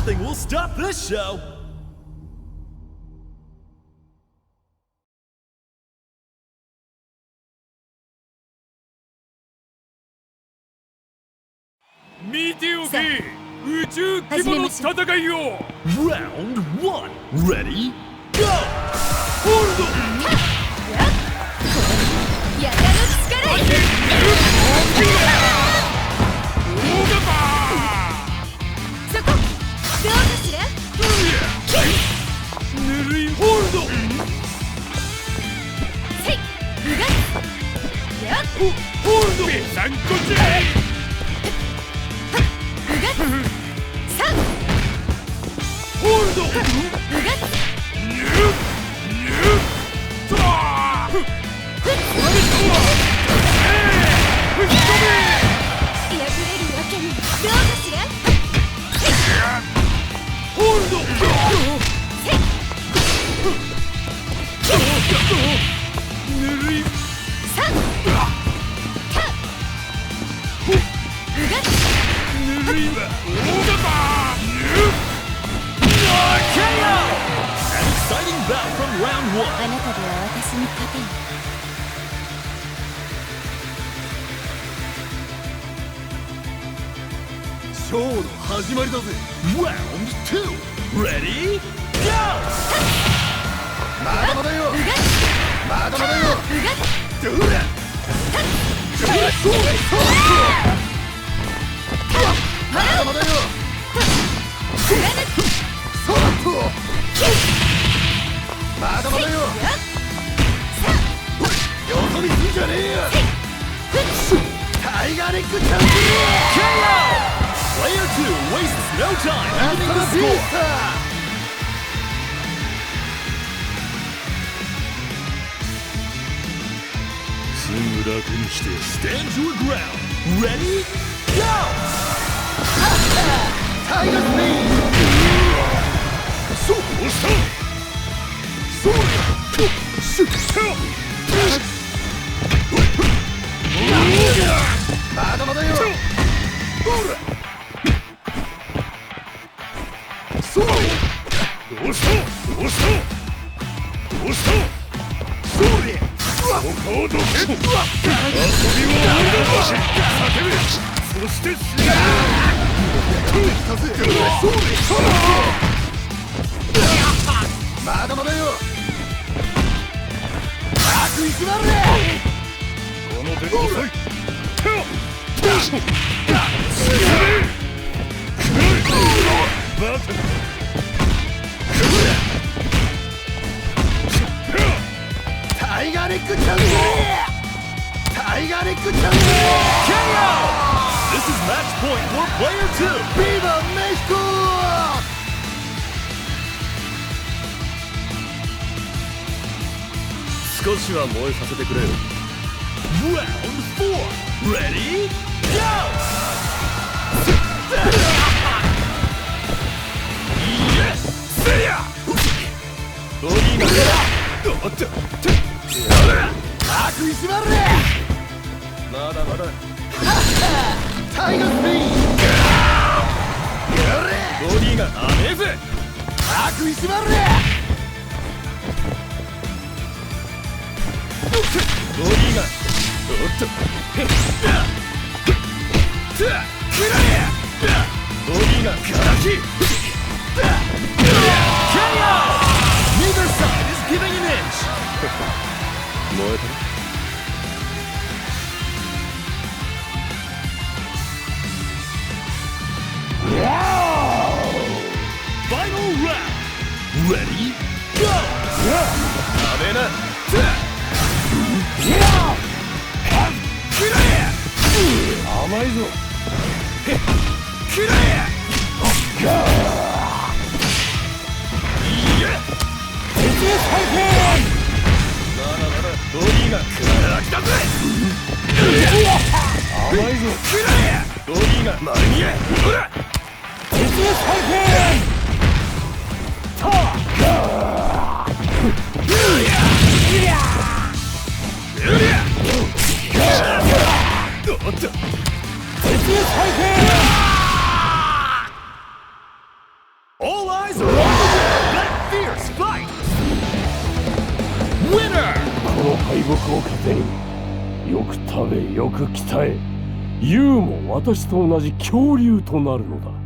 Nothing will stop this show. Round 1. Ready? Go! Hold on! ショーの始まりだぜ。 Round 2 Ready? Go! まだまだよ、まだまだよ。どうだ、まだまだよ。まだまだよ。よそ見すんじゃねえよ。タイガーネックチャンス。 Player 2 wastes no time opening the score. すぐ楽にして Stand your ground. Ready? Go! タイガースピン。そうした。そうや。シュッタ。まだまだよ。ほら。そう。どうした。どうした。どうした。そうや。お顔どけ。遊びは俺だ。叫べ。そして死ね。そうまだまだよ。悪意しまるね。この手で遅い。バカタイガーネックチャンス。タイガーネックチャンス。 KO! This is match point for player 2. Viva Mexico! 少しは燃えさせてくれよ。 Round 4 Ready? Go! せやボディがおっと悪意しまるね。まだまだタイガースピン。ボディが甘えぜ。悪意しまるね。ボディがおっとくらえボディがからき。Neither side is giving an inch. 燃えたね。Final round. Ready? Go! ダメな。甘いぞ。くらえ。ボディがからきだぜ。甘いぞ。ボディが丸見え。ほら絶滅回転。おっと絶滅回転。の敗北を糧によく食べよく鍛え、ユウも私と同じ恐竜となるのだ。